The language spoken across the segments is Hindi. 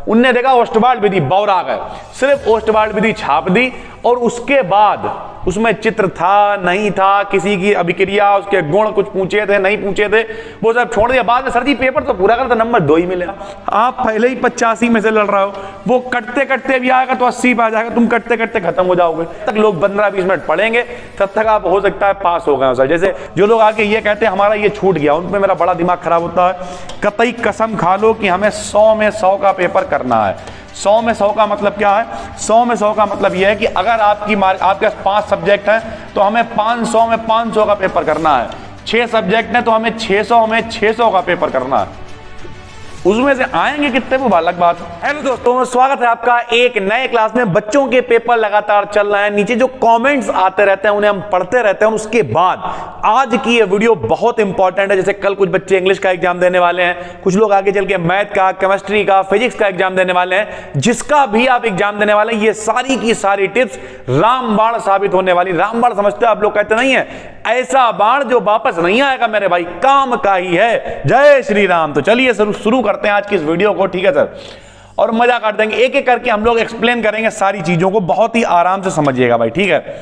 उनने देखा ओष्टवाड विधि, बौरा गए, सिर्फ ओष्टवाड विधि छाप दी और उसके बाद उसमें चित्र था नहीं था, किसी की अभिक्रिया, उसके गुण कुछ पूछे थे नहीं पूछे थे, वो सब छोड़ दिया। बाद में सर जी पेपर तो पूरा करता, नंबर 2 ही मिले। आप पहले ही 85 में से लड़ रहे हो, वो कटते कटते भी आएगा तो 80 पे आ जाएगा, तुम कटते कटते खत्म हो जाओगे। तक लोग 15-20 मिनट पढ़ेंगे तब तक आप हो सकता है पास हो गए। सर जैसे जो लोग आके ये कहते हैं हमारा ये छूट गया, उनमें मेरा बड़ा दिमाग खराब होता है। कतई कसम खा लो कि हमें 100 में 100 का पेपर करना है। 100 में 100 का मतलब क्या है? 100 में 100 का मतलब यह है कि अगर आपके पास 5 सब्जेक्ट हैं तो हमें 500 में 500 का पेपर करना है। 6 सब्जेक्ट हैं तो हमें 600 में 600 का पेपर करना है। उसमें से आएंगे कितने वो अलग बात है। हेलो दोस्तों, स्वागत है आपका एक नए क्लास में। बच्चों के पेपर लगातार चल रहे हैं, नीचे जो कमेंट्स आते रहते हैं उन्हें हम पढ़ते रहते हैं। उसके बाद आज की ये वीडियो बहुत इंपॉर्टेंट है। जैसे कल कुछ बच्चे इंग्लिश का एग्जाम देने वाले हैं, कुछ लोग आगे चल के मैथ का, केमिस्ट्री का, फिजिक्स का एग्जाम देने वाले हैं। जिसका भी आप एग्जाम देने वाले हैं, ये सारी की सारी टिप्स रामबाण साबित होने वाली। रामबाण समझते आप लोग, कहते नहीं है ऐसा बाण जो वापस नहीं आएगा मेरे भाई, काम का ही है। जय श्री राम। तो चलिए शुरू करते हैं आज की इस वीडियो को, ठीक है सर, और मजा काट देंगे। एक एक करके हम लोग एक्सप्लेन करेंगे सारी चीजों को, बहुत ही आराम से समझिएगा भाई, ठीक है।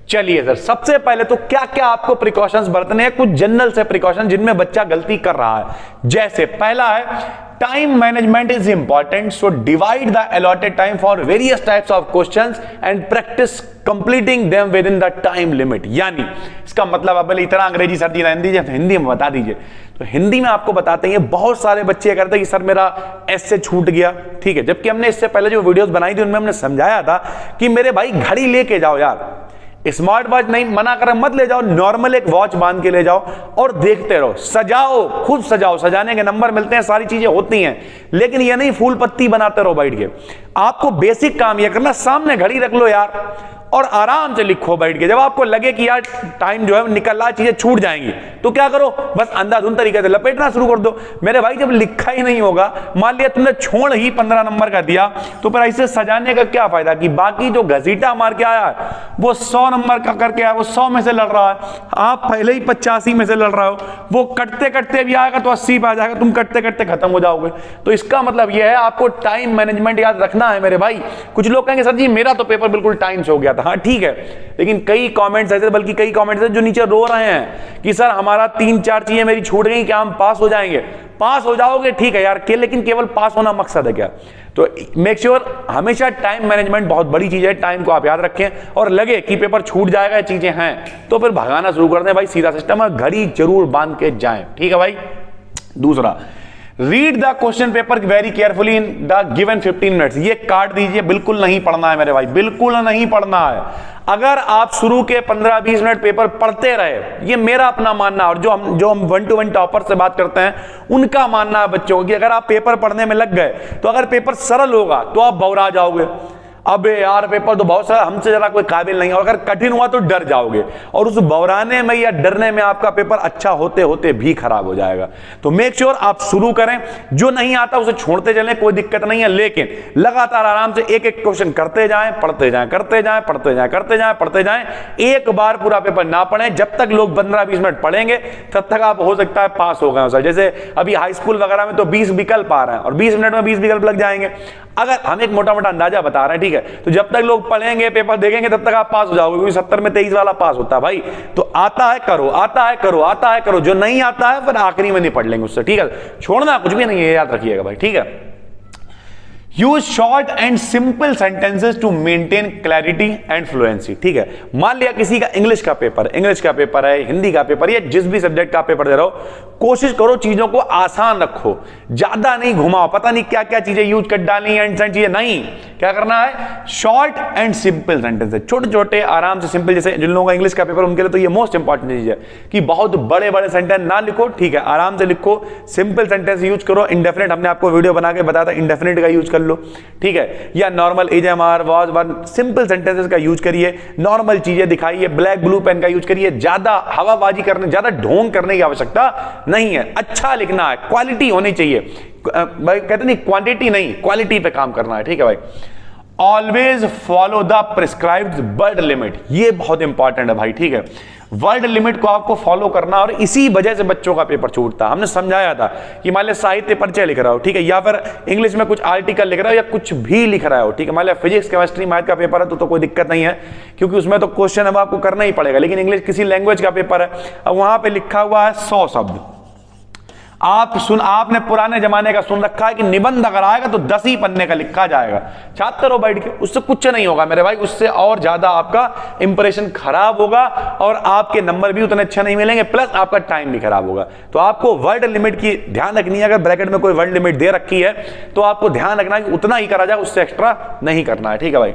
चलिए सर, सबसे पहले तो क्या क्या आपको प्रिकॉशंस बरतने हैं, कुछ जनरल से प्रिकॉशन जिनमें बच्चा गलती कर रहा है। जैसे पहला है time management is important, so divide the allotted time for various types of questions and practice completing them with in the time limit. यानी इसका मतलब, अब इतना अंग्रेजी सर जी रहने दीजिए, हिंदी में बता दीजिए। तो हिंदी में आपको बताते हैं, बहुत सारे बच्चे कहते हैं कि सर मेरा एस से छूट गया, ठीक है, जबकि हमने इससे पहले जो वीडियोस बनाई थी उनमें हमने समझाया था कि मेरे भाई घड़ी लेके जाओ यार, स्मार्ट वॉच नहीं मना कर मत ले जाओ, नॉर्मल एक वॉच बांध के ले जाओ और देखते रहो, सजाओ, खुद सजाओ, सजाने के नंबर मिलते हैं, सारी चीजें होती हैं, लेकिन ये नहीं फूल पत्ती बनाते रहो बैठ के। आपको बेसिक काम ये करना, सामने घड़ी रख लो यार और आराम से लिखो बैठ के। जब आपको लगे कि यार टाइम जो है निकल रहा, चीजें छूट जाएंगी, तो क्या करो, बस अंधाधुंध तरीके से लपेटना शुरू कर दो। मेरे भाई जब लिखा ही नहीं होगा, मान लिया तुमने छोड़ ही 15 नंबर का दिया, तो फिर ऐसे सजाने का क्या फायदा कि बाकी जो घसीटा मार के आया वो 100 नंबर का करके आया, वो 100 में से लड़ रहा है, आप पहले ही 85 में से लड़ रहे हो, वो कटते कटते भी आएगा तो 80 पे आ जाएगा, तुम कटते कटते खत्म हो जाओगे। तो इसका मतलब यह है आपको टाइम मैनेजमेंट याद रखना है मेरे भाई। कुछ लोग कहेंगे सर जी मेरा तो पेपर बिल्कुल टाइम से हो गया था, हाँ ठीक है, लेकिन कई कमेंट्स ऐसे, बल्कि कई कमेंट्स जो नीचे रो रहे हैं कि सर हमारा 3-4 चीजें मेरी छूट गई, क्या हम पास हो जाएंगे? पास हो जाओगे ठीक है यार, लेकिन केवल पास होना मकसद है क्या? तो मेक श्योर हमेशा टाइम मैनेजमेंट बहुत बड़ी चीज है, टाइम को आप याद रखें। और लगे कि पेपर छूट जाएगा, ये चीजें हैं, तो फिर भगाना शुरू कर दें भाई, सीधा सिस्टम है, घड़ी जरूर बांध के जाएं, ठीक है भाई। दूसरा, read the question paper very carefully in the given 15 minutes. ये काट दीजिए, बिल्कुल नहीं पढ़ना है मेरे भाई, बिल्कुल नहीं पढ़ना है। अगर आप शुरू के 15-20 मिनट पेपर पढ़ते रहे, ये मेरा अपना मानना, और जो हम 1-to-1 टॉपर से बात करते हैं उनका मानना है बच्चों की, अगर आप पेपर पढ़ने में लग गए तो अगर पेपर सरल होगा तो आप बौरा जाओगे, अबे यार पेपर तो बहुत सारा, हमसे जरा कोई काबिल नहीं है, और अगर कठिन हुआ तो डर जाओगे, और उस बौराने में या डरने में आपका पेपर अच्छा होते होते भी खराब हो जाएगा। तो मेक श्योर आप शुरू करें, जो नहीं आता उसे छोड़ते चलें, कोई दिक्कत नहीं है, लेकिन लगातार आराम से एक एक क्वेश्चन करते जाएं, पढ़ते जाएं, करते जाएं, पढ़ते जाएं, करते जाएं, पढ़ते जाएं। एक बार पूरा पेपर ना पढ़ें, जब तक लोग 15-20 मिनट पढ़ेंगे तब तक आप हो सकता है पास हो गए सर। जैसे अभी हाई स्कूल वगैरह में तो 20 विकल्प आ रहे हैं और 20 मिनट में 20 विकल्प लग जाएंगे। अगर हम एक मोटा मोटा अंदाजा बता रहे हैं, ठीक है, तो जब तक लोग पढ़ेंगे पेपर देखेंगे तब तक आप पास हो जाओगे, क्योंकि 70 में 23 वाला पास होता है भाई। तो आता है करो, आता है करो, आता है करो, जो नहीं आता है फिर आखिरी में नहीं पढ़ लेंगे उससे, ठीक है। छोड़ना कुछ भी नहीं है, याद रखिएगा भाई, ठीक है। Use short and simple sentences to maintain clarity and fluency, ठीक है। मान लिया किसी का इंग्लिश का पेपर है, हिंदी का पेपर, या जिस भी सब्जेक्ट का पेपर दे रहा हो, कोशिश करो चीजों को आसान रखो, ज्यादा नहीं घुमाओ, पता नहीं क्या क्या चीजें यूज कर डालनी है, चीजें नहीं, क्या करना है, शॉर्ट एंड सिंपल सेंटेंसेस, छोटे छोटे आराम से सिंपल। जैसे जिन लोगों का इंग्लिश का पेपर उनके लिए तो ये मोस्ट इंपॉर्टेंट चीज है कि बहुत बड़े बड़े सेंटेंस ना लिखो, ठीक है, आराम से लिखो, सिंपल सेंटेंस यूज करो। इंडेफिनिट हमने आपको वीडियो बना के बताया था, इंडेफिनिट का यूज कर लो, ठीक है, या नॉर्मल एजएमआर वाज वन, सिंपल सेंटेंसेस का यूज करिए, नॉर्मल चीजें दिखाइए, ब्लैक ब्लू पेन का यूज करिए, ज्यादा हवाबाजी करने, ज्यादा ढोंग करने की आवश्यकता नहीं है। अच्छा लिखना है, क्वालिटी होनी चाहिए, भाई कहते नहीं क्वांटिटी नहीं, क्वालिटी पे काम करना है, ठीक है भाई। Always follow the prescribed word limit, ये बहुत इंपॉर्टेंट है भाई, ठीक है। वर्ड लिमिट को आपको फॉलो करना, और इसी वजह से बच्चों का पेपर छूटता। हमने समझाया था कि मान लिया साहित्य परिचय लिख रहा हो, ठीक है, या फिर इंग्लिश में कुछ आर्टिकल लिख रहा हो या कुछ भी लिख रहा हो, ठीक है, मान लिया फिजिक्स केमिस्ट्री मैथ का पेपर है तो कोई दिक्कत नहीं है, क्योंकि उसमें तो क्वेश्चन अब आपको करना ही पड़ेगा। लेकिन इंग्लिश किसी लैंग्वेज का पेपर है, अब वहां पे लिखा हुआ है 100 शब्द, आपने पुराने जमाने का सुन रखा है कि निबंध अगर आएगा तो 10 ही पन्ने का लिखा जाएगा, छात्र हो बैठ के, उससे कुछ नहीं होगा मेरे भाई, उससे और ज्यादा आपका इंप्रेशन खराब होगा और आपके नंबर भी उतने अच्छे नहीं मिलेंगे, प्लस आपका टाइम भी खराब होगा। तो आपको वर्ड लिमिट की ध्यान रखनी है। अगर ब्रैकेट में कोई वर्ड लिमिट दे रखी है तो आपको ध्यान रखना है कि उतना ही करा जाए, उससे एक्स्ट्रा नहीं करना है, ठीक है भाई।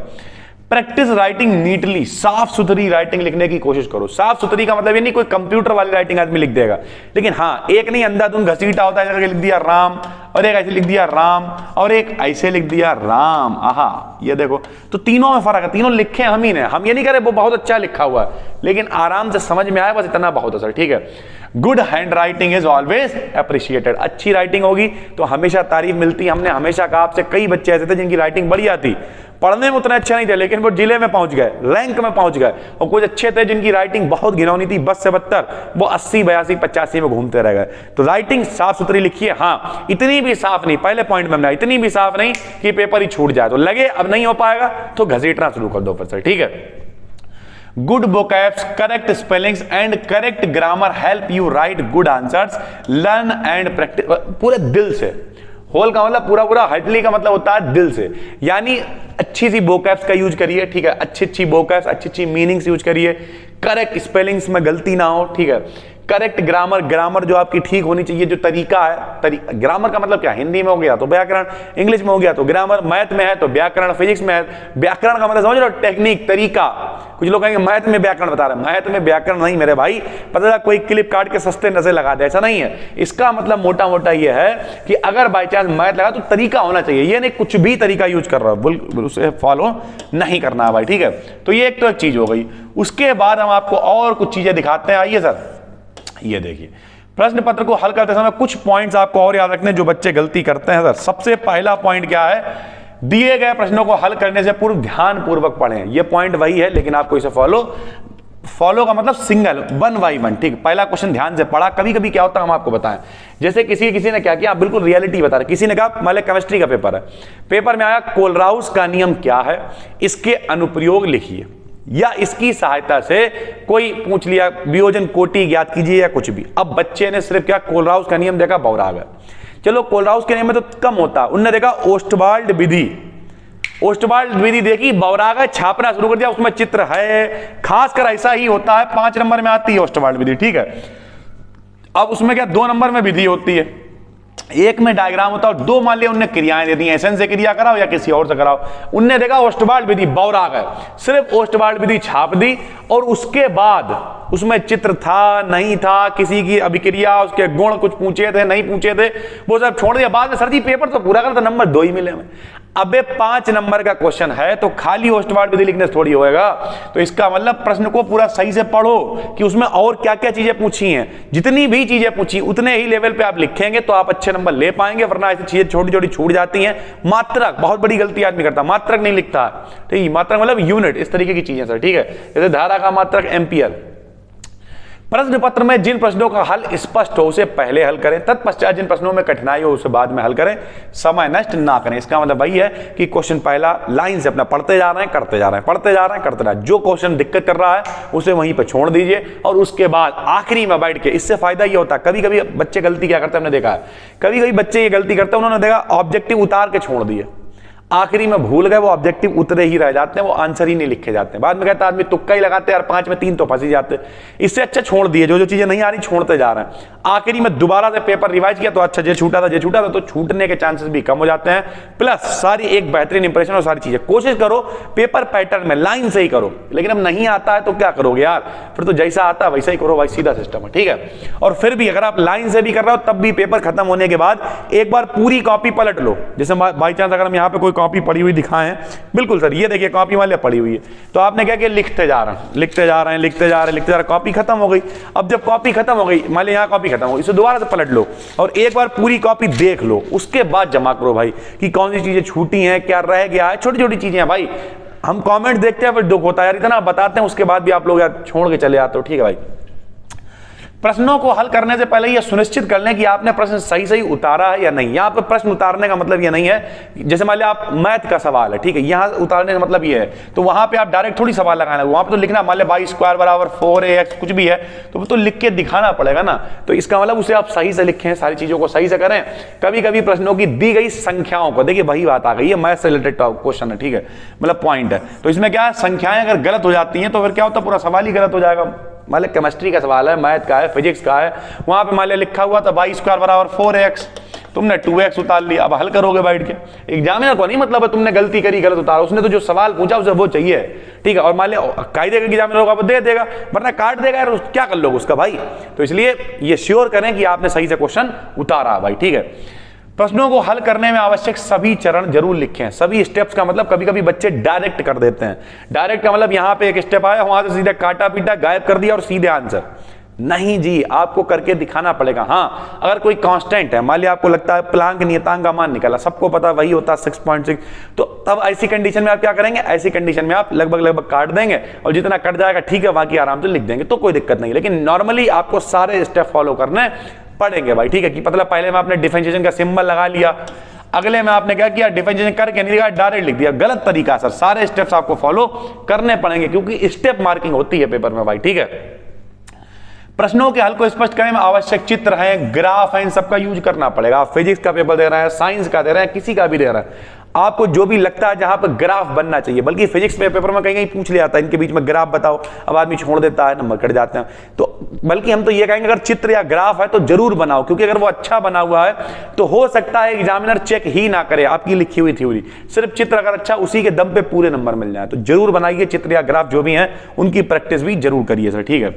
प्रैक्टिस राइटिंग नीटली, साफ सुथरी राइटिंग लिखने की कोशिश करो। साफ सुथरी का मतलब ये नहीं कोई कंप्यूटर वाली राइटिंग आदमी लिख देगा, लेकिन हाँ एक नहीं अंधाधुंध घसीटा होता है, लिख दिया राम, और एक ऐसे लिख दिया राम, और एक ऐसे लिख दिया राम, आहा ये देखो, तो तीनों में फर्क है। तीनों लिखे हम ही ने, हम ये नहीं करे वो बहुत अच्छा लिखा हुआ है, लेकिन आराम से समझ में आया, बस इतना बहुत असर, ठीक है। Good hand writing is always appreciated, अच्छी राइटिंग होगी तो हमेशा तारीफ मिलती। हमने हमेशा कहा, आपसे कई बच्चे ऐसे थे जिनकी राइटिंग बढ़िया थी, पढ़ने में उतने अच्छे नहीं थे, लेकिन वो जिले में पहुंच गए, रैंक में पहुंच गए, और कुछ अच्छे थे जिनकी राइटिंग बहुत घिनौनी थी, 10 से 72, वो 80, 82, 85 में घूमते रह गए। तो राइटिंग साफ सुथरी लिखिए, हाँ इतनी भी साफ नहीं, पहले पॉइंट में इतनी भी साफ नहीं कि पेपर ही छूट जाए, तो लगे अब नहीं हो पाएगा तो घसीटना शुरू कर दो फिर से, ठीक है। Good vocabs, correct spellings and correct grammar help you right good answers, learn and practice, पूरे दिल से। होल का मतलब पूरा पूरा, हटली का मतलब होता है दिल से, यानी अच्छी सी vocabs का यूज करिए, ठीक है, अच्छी अच्छी vocabs, अच्छी अच्छी मीनिंग्स यूज करिए, करेक्ट स्पेलिंग्स में गलती ना हो, ठीक है, करेक्ट ग्रामर, ग्रामर जो आपकी ठीक होनी चाहिए, जो तरीका है, ग्रामर का मतलब क्या, हिंदी में हो गया तो व्याकरण, इंग्लिश में हो गया तो ग्रामर, मैथ में है तो व्याकरण, फिजिक्स में है व्याकरण का मतलब समझ लो टेक्निक, तरीका। कुछ लोग कहेंगे मैथ में व्याकरण बता रहे हैं, मैथ में व्याकरण नहीं मेरे भाई, पता चला कोई क्लिप काट के सस्ते नजर लगा दे, ऐसा नहीं है। इसका मतलब मोटा मोटा ये है कि अगर बाई चांस मैथ लगा तो तरीका होना चाहिए, ये नहीं कुछ भी तरीका यूज कर रहा हो, बिल्कुल उसे फॉलो नहीं करना है भाई, ठीक है। तो ये एक तो एक चीज हो गई। उसके बाद हम आपको और कुछ चीजें दिखाते हैं, आइए सर, ये देखिए प्रश्न पत्र को हल करते समय कुछ पॉइंट्स आपको और याद रखने जो बच्चे गलती करते हैं। सर सबसे पहला पॉइंट क्या है, दिए गए प्रश्नों को हल करने से पूर्व ध्यान पूर्वक पढ़ें। ये पॉइंट वही है, लेकिन आपको इसे फॉलो का मतलब सिंगल, 1 by 1, ठीक। पहला क्वेश्चन ध्यान से पढ़ा। कभी कभी क्या होता है हम आपको बताएं, जैसे किसी ने क्या किया, आप बिल्कुल रियलिटी बता रहे, किसी ने कहा मान लिया केमिस्ट्री का पेपर है, पेपर में आया कोलराउस का नियम क्या है, इसके अनुप्रयोग लिखिए, या इसकी सहायता से कोई पूछ लिया वियोजन कोटि ज्ञात कीजिए या कुछ भी। अब बच्चे ने सिर्फ क्या कोलराउस का नियम देखा, बौरा गया। चलो कोलराउस के नियम में तो कम होता, उन्होंने देखा ओस्टवाल्ड विधि, ओस्टवाल्ड विधि देखी, बौरा गए, छापना शुरू कर दिया, उसमें चित्र है, खासकर ऐसा ही होता है 5 नंबर में आती है ओस्टवाल्ड विधि, ठीक है। अब उसमें क्या 2 नंबर में विधि होती है, एक में डायग्राम होता है, और 2 मान लिया उनने क्रियाएं दे दी, एसन से क्रिया कराओ या किसी और से कराओ। उनने देखा ओस्टवाल्ड विधि, बौरा गए, सिर्फ ओस्टवाल्ड विधि छाप दी, और उसके बाद उसमें चित्र था नहीं था, किसी की अभिक्रिया, उसके गुण कुछ पूछे थे नहीं पूछे थे, वो सब छोड़ दिया। बाद में सर जी पेपर तो पूरा कर, नंबर 2 ही मिले हमें। अबे 5 नंबर का क्वेश्चन है तो खाली ओस्टवाल्ड विधि लिखने से थोड़ी होएगा। तो इसका मतलब प्रश्न को पूरा सही से पढ़ो कि उसमें और क्या क्या चीजें पूछी हैं, जितनी भी चीजें पूछी उतने ही लेवल पे आप लिखेंगे तो आप अच्छे नंबर ले पाएंगे, वरना ऐसी चीजें छोटी छोटी छूट जाती हैं। मात्रक बहुत बड़ी गलती आदमी करता, मात्रक नहीं लिखता, ठीक है, मात्रक मतलब यूनिट, इस तरीके की चीजें सर, ठीक है, जैसे धारा का मात्रक एम्पियर। प्रश्न पत्र में जिन प्रश्नों का हल स्पष्ट हो उसे पहले हल करें, तत्पश्चात जिन प्रश्नों में कठिनाई हो उसे बाद में हल करें, समय नष्ट ना करें। इसका मतलब वही है कि क्वेश्चन पहला लाइन से अपना पढ़ते जा रहे हैं, करते जा रहे हैं, पढ़ते जा रहे हैं, करते जा रहे हैं, जो क्वेश्चन दिक्कत कर रहा है उसे वहीं पर छोड़ दीजिए, और उसके बाद आखिरी में बैठ के, इससे फायदा ये होता है, कभी कभी बच्चे गलती क्या करते हैं, हमने देखा है कभी कभी बच्चे ये गलती करते हैं, उन्होंने देखा ऑब्जेक्टिव उतार के छोड़ दिए, आखिरी में भूल गए, वो ऑब्जेक्टिव उतरे ही रह जाते हैं, वो आंसर ही नहीं लिखे जाते हैं। बाद में कहता है आदमी तुक्का ही लगाते हैं, यार 5 में 3 तो फंस ही जाते। इससे अच्छा छोड़ दिए, जो जो चीजें नहीं आ रही छोड़ते जा रहे हैं, आखिरी में दोबारा से पेपर रिवाइज किया तो अच्छा, जे छूटा था तो छूटने के चांसेस भी कम हो जाते हैं, प्लस सारी एक बेहतरीन इंप्रेशन और सारी चीजें। कोशिश करो पेपर पैटर्न में लाइन से ही करो, लेकिन अब नहीं आता है तो क्या करोगे यार, फिर तो जैसा आता है वैसा ही करो भाई, सीधा सिस्टम है, ठीक है। और फिर भी अगर आप लाइन से भी कर रहे हो तब भी पेपर खत्म होने के बाद एक बार पूरी कॉपी पलट लो। जैसे बाई चांस अगर हम यहाँ पे कोई कॉपी पड़ी हुई दिखाएं, बिल्कुल सर ये देखिए कॉपी वाले पड़ी हुई है, तो आपने क्या किया, लिखते जा रहे हैं, लिखते जा रहे हैं, लिखते जा रहे हैं, लिखते जा रहे हैं, कॉपी खत्म हो गई। अब जब कॉपी खत्म हो गई, मान लिया यहाँ कॉपी खत्म हो गई, इसे दोबारा से पलट लो और एक बार पूरी कॉपी देख लो, उसके बाद जमा करो भाई कि कौन सी चीजें छूटी हैं, क्या रह गया है, छोटी छोटी चीजें हैं भाई। हम कमेंट देखते हैं फिर दुख होता है यार, इतना बताते हैं उसके बाद भी आप लोग यार छोड़ के चले आते हो। ठीक है भाई, प्रश्नों को हल करने से पहले यह सुनिश्चित कर लें कि आपने प्रश्न सही सही उतारा है या नहीं। यहाँ पे प्रश्न उतारने का मतलब ये नहीं है, जैसे मान लिया आप मैथ का सवाल है, ठीक है, यहाँ उतारने का मतलब ये है, तो वहां पे आप डायरेक्ट थोड़ी सवाल लगाना, वहां पे तो लिखना, मान लिया y² बराबर 4ax कुछ भी है तो लिख के दिखाना पड़ेगा ना। तो इसका मतलब उसे आप सही से लिखें, सारी चीजों को सही से करें। कभी कभी प्रश्नों की दी गई संख्याओं को, देखिए वही बात आ गई, ये मैथ से रिलेटेड क्वेश्चन है, ठीक है, मतलब पॉइंट है, तो इसमें क्या है, संख्याएं अगर गलत हो जाती हैं तो फिर क्या होता है, पूरा सवाल ही गलत हो जाएगा। मान लिया केमिस्ट्री का सवाल है, मैथ का है, फिजिक्स का है, वहां पे मान लिया लिखा हुआ था y² बराबर 4ax, तुमने 2x उतार लिया, अब हल करोगे बैठ के। एग्जामिनर को नहीं मतलब है तुमने गलती करी, गलत उतारा, उसने तो जो सवाल पूछा उसे वो चाहिए, ठीक है। और मान लिया कायदे का एग्जामिनर होगा वो दे देगा, वरना काट देगा यार, क्या कर लोगे उसका भाई। तो इसलिए ये श्योर करें कि आपने सही से क्वेश्चन उतारा भाई, ठीक है। प्रश्नों को हल करने में आवश्यक सभी चरण जरूर लिखें, सभी स्टेप्स का मतलब कभी कभी बच्चे डायरेक्ट कर देते हैं। डायरेक्ट का मतलब यहां पे एक स्टेप आया, वहां से सीधा काटा पीटा गायब कर दिया और सीधे आंसर। नहीं जी, आपको करके दिखाना पड़ेगा। हाँ, अगर कोई कांस्टेंट है, मान लिया आपको लगता है प्लांक नियतांक का मान निकाला, सबको पता वही होता है 6.6, तो तब ऐसी कंडीशन में आप क्या करेंगे, ऐसी कंडीशन में आप लगभग काट देंगे और जितना कट जाएगा ठीक है, बाकी आराम से लिख देंगे तो कोई दिक्कत नहीं। लेकिन नॉर्मली आपको सारे स्टेप फॉलो करने पढ़ेंगे भाई, ठीक है। कि मतलब पहले में आपने डिफरेंशिएशन का सिंबल लगा लिया, अगले में आपने क्या किया, डिफरेंशिएशन करके नहीं लिखा, डायरेक्ट लिख दिया, गलत तरीका सर। सारे स्टेप्स आपको फॉलो करने पड़ेंगे क्योंकि स्टेप मार्किंग होती है पेपर में भाई, ठीक है। प्रश्नों के हल को स्पष्ट करने में आवश्यक चित्र है, ग्राफ है, इन सबका यूज करना पड़ेगा। आप फिजिक्स का पेपर दे रहे हैं, साइंस का दे रहे हैं, किसी का भी दे रहे हैं, आपको जो भी लगता है जहां पर ग्राफ बनना चाहिए, बल्कि फिजिक्स में पेपर में कहीं कहीं पूछ लिया जाता है इनके बीच में ग्राफ बताओ, अब आदमी छोड़ देता है, नंबर कट जाते हैं। तो बल्कि हम तो ये कहेंगे अगर चित्र या ग्राफ है तो जरूर बनाओ, क्योंकि अगर वो अच्छा बना हुआ है तो हो सकता है एग्जामिनर चेक ही ना करे आपकी लिखी हुई थ्योरी, सिर्फ चित्र अगर अच्छा, उसी के दम पे पूरे नंबर मिल जाए। तो जरूर बनाइए चित्र या ग्राफ, जो भी है उनकी प्रैक्टिस भी जरूर करिए सर, ठीक है।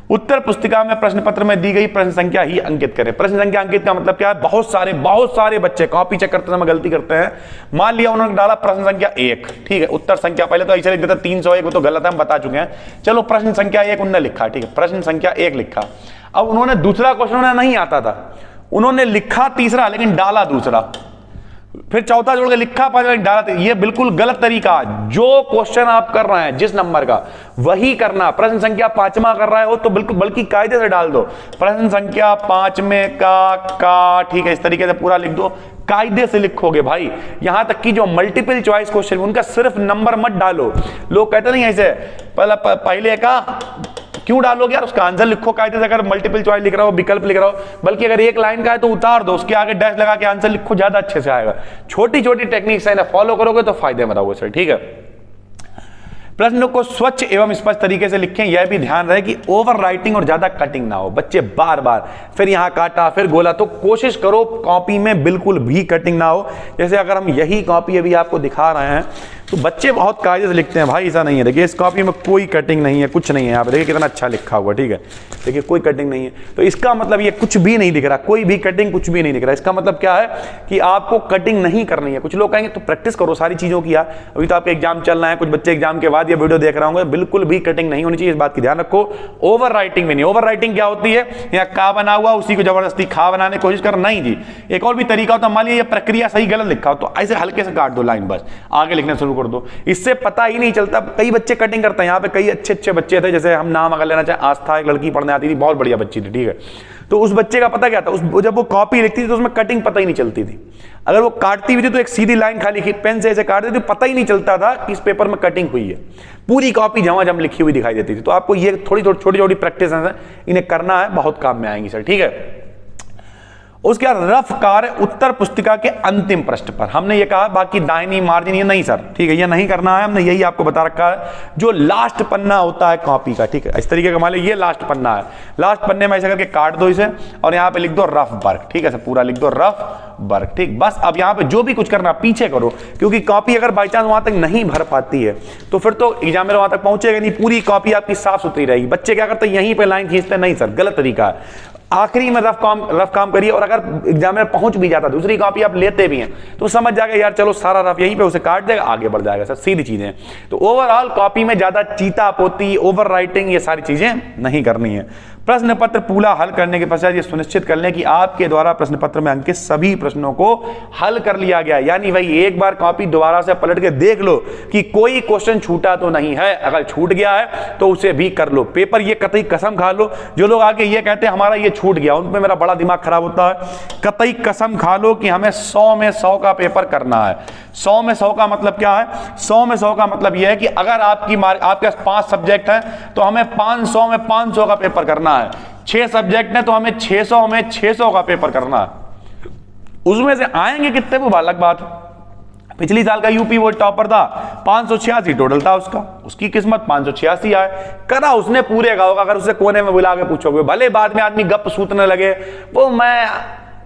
उत्तर पुस्तिका में प्रश्न पत्र में दी गई प्रश्न संख्या ही अंकित करें। प्रश्न संख्या अंकित का मतलब क्या है, बहुत सारे बच्चे कॉपी चेक करते समय गलती करते हैं। मान लिया उन्होंने डाला प्रश्न संख्या 1, ठीक है, उत्तर संख्या पहले तो ऐसे लिख देता 301, वो तो गलत है, हम बता चुके हैं। चलो प्रश्न संख्या 1 उन्होंने लिखा, ठीक है, प्रश्न संख्या 1 लिखा। अब उन्होंने दूसरा क्वेश्चन उन्हें नहीं आता था, उन्होंने लिखा तीसरा लेकिन डाला दूसरा, फिर चौथा जोड़ के लिखा पांचवा डाला, ये बिल्कुल गलत तरीका। जो क्वेश्चन आप कर रहे हैं जिस नंबर का वही करना। प्रश्न संख्या 5वां कर रहे हो तो बिल्कुल बल्कि कायदे से डाल दो, प्रश्न संख्या 5 में का, ठीक है, इस तरीके से पूरा लिख दो, कायदे से लिखोगे भाई। यहां तक कि जो मल्टीपल चॉइस क्वेश्चन उनका सिर्फ नंबर मत डालो। लोग कहते नहीं ऐसे पहले का क्यों डालोगे यार, उसका आंसर लिखो कायदे से। अगर मल्टीपल चॉइस लिख रहा हो, विकल्प लिख रहा हो, बल्कि अगर एक लाइन का है तो उतार दो, उसके आगे डैश लगा के आंसर लिखो, ज्यादा अच्छे से आएगा। छोटी छोटी टेक्निक्स है ना, फॉलो करोगे तो फायदे में रहोगे सर, ठीक है। प्रश्न को स्वच्छ एवं स्पष्ट तरीके से लिखें, यह भी ध्यान रहे कि ओवर राइटिंग और ज्यादा कटिंग ना हो। बच्चे बार बार फिर यहां काटा फिर गोला, तो कोशिश करो कॉपी में बिल्कुल भी कटिंग ना हो। जैसे अगर हम यही कॉपी अभी आपको दिखा रहे हैं तो बच्चे बहुत कायदे से लिखते हैं भाई, ऐसा नहीं है। देखिए इस कॉपी में कोई कटिंग नहीं है, कुछ नहीं है, यहाँ पे देखिए कितना अच्छा लिखा हुआ, ठीक है, देखिए कोई कटिंग नहीं है। तो इसका मतलब ये कुछ भी नहीं दिख रहा, कोई भी कटिंग कुछ भी नहीं दिख रहा। इसका मतलब क्या है कि आपको कटिंग नहीं करनी है। कुछ लोग कहेंगे तो प्रैक्टिस करो सारी चीजों की यार, अभी तो आपके एग्जाम चल रहा है, कुछ बच्चे एग्जाम के बाद ये वीडियो देख रहे होंगे, बिल्कुल भी कटिंग नहीं होनी चाहिए, इस बात की ध्यान रखो। ओवर राइटिंग भी नहीं। ओवर राइटिंग क्या होती है, यहाँ का बना हुआ उसी को जबरदस्ती खा बनाने की कोशिश कर, नहीं जी। एक और भी तरीका होता है, मान लीजिए प्रक्रिया सही गलत लिखा हो तो ऐसे हल्के से काट दो लाइन, बस आगे लिखना शुरू कर दो, इससे पता ही नहीं चलता। कई बच्चे कटिंग करते हैं, यहाँ पे कई अच्छे बच्चे थे, जैसे हम नाम अगर लेना चाहें, आस्था एक लड़की पढ़ने आती थी, बहुत बढ़िया बच्ची थी, ठीक है। तो उस बच्चे का पता क्या था, जब वो कॉपी लिखती थी तो उसमें कटिंग पता ही नहीं चलती थी। अगर वो काटती हुई थी तो एक सीधी लाइन खाली पेन से ऐसे काट देती, पता ही नहीं चलता था कि इस पेपर में कटिंग हुई है, पूरी कॉपी झमाझम लिखी हुई दिखाई देती थी। तो आपको ये थोड़ी छोटी छोटी प्रैक्टिस है, इन्हें करना है, बहुत काम में आएंगी सर, ठीक है। उसके बाद रफ कार्य उत्तर पुस्तिका के अंतिम पृष्ठ पर, हमने ये कहा बाकी दाहिनी मार्जिन ये नहीं सर, ठीक है, ये नहीं करना है, हमने यही आपको बता रखा है। जो लास्ट पन्ना होता है कॉपी का, ठीक है, इस तरीके का मान लो ये लास्ट पन्ना है, लास्ट पन्ने में ऐसे करके काट दो इसे और यहाँ पे लिख दो रफ वर्क, ठीक है, पूरा लिख दो रफ वर्क, ठीक। बस अब यहाँ पे जो भी कुछ करना पीछे करो, क्योंकि कॉपी अगर बाई चांस वहां तक नहीं भर पाती है तो फिर तो एग्जामिनर वहां तक पहुंचेगा नहीं, पूरी कॉपी आपकी साफ सुथरी रहेगी। बच्चे क्या करते हैं, यहीं पे लाइन खींचते, नहीं सर, गलत तरीका है। आखिरी में रफ काम करिए, और अगर एग्जामिनर पहुंच भी जाता, दूसरी कॉपी आप लेते भी हैं तो समझ जाएगा यार चलो सारा रफ यहीं पे, उसे काट देगा, आगे बढ़ जाएगा सर, सीधी चीजें। तो ओवरऑल कॉपी में ज्यादा चीता पोती, ओवर राइटिंग, ये सारी चीजें नहीं करनी है। प्रश्न पत्र पूरा हल करने के पश्चात ये सुनिश्चित कर लें कि आपके द्वारा प्रश्न पत्र में अंकित सभी प्रश्नों को हल कर लिया गया। यानी भाई एक बार कॉपी दोबारा से पलट के देख लो कि कोई क्वेश्चन छूटा तो नहीं है, अगर छूट गया है तो उसे भी कर लो। पेपर ये कतई कसम खा लो, जो लोग आके ये कहते हैं हमारा ये छूट गया, उन पे मेरा बड़ा दिमाग खराब होता है। कतई कसम खा लो कि हमें 100 में 100 का पेपर करना है। 100 में 100 का मतलब क्या है? 100 में 100 का मतलब यह है कि अगर आपके पास 5 सब्जेक्ट हैं तो हमें 500 में 500 का पेपर करना है। 6 सब्जेक्ट हैं तो हमें 600 में 600 का पेपर करना है। उसमें से आएंगे कितने वो अलग बात है। पिछली साल का यूपी वो टॉपर था, 586 टोटल था उसका, उसकी किस्मत 586 आए। करा उसने पूरे गांव का। अगर उसे कोने में बुला के पूछोगे, भले बाद में आदमी गप सूतने लगे, वो मैं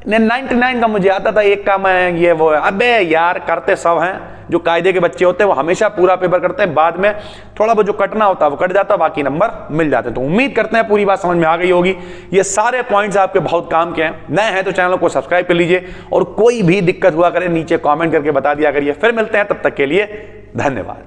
99 का मुझे आता था, 1 का मैं ये वो। अबे यार, करते सब हैं। जो कायदे के बच्चे होते हैं वो हमेशा पूरा पेपर करते हैं, बाद में थोड़ा बहुत जो कटना होता है वो कट जाता है, बाकी नंबर मिल जाते हैं। तो उम्मीद करते हैं पूरी बात समझ में आ गई होगी। ये सारे पॉइंट्स आपके बहुत काम के हैं। नए हैं तो चैनल को सब्सक्राइब कर लीजिए, और कोई भी दिक्कत हुआ करे नीचे कॉमेंट करके बता दिया करिए। फिर मिलते हैं, तब तक के लिए धन्यवाद।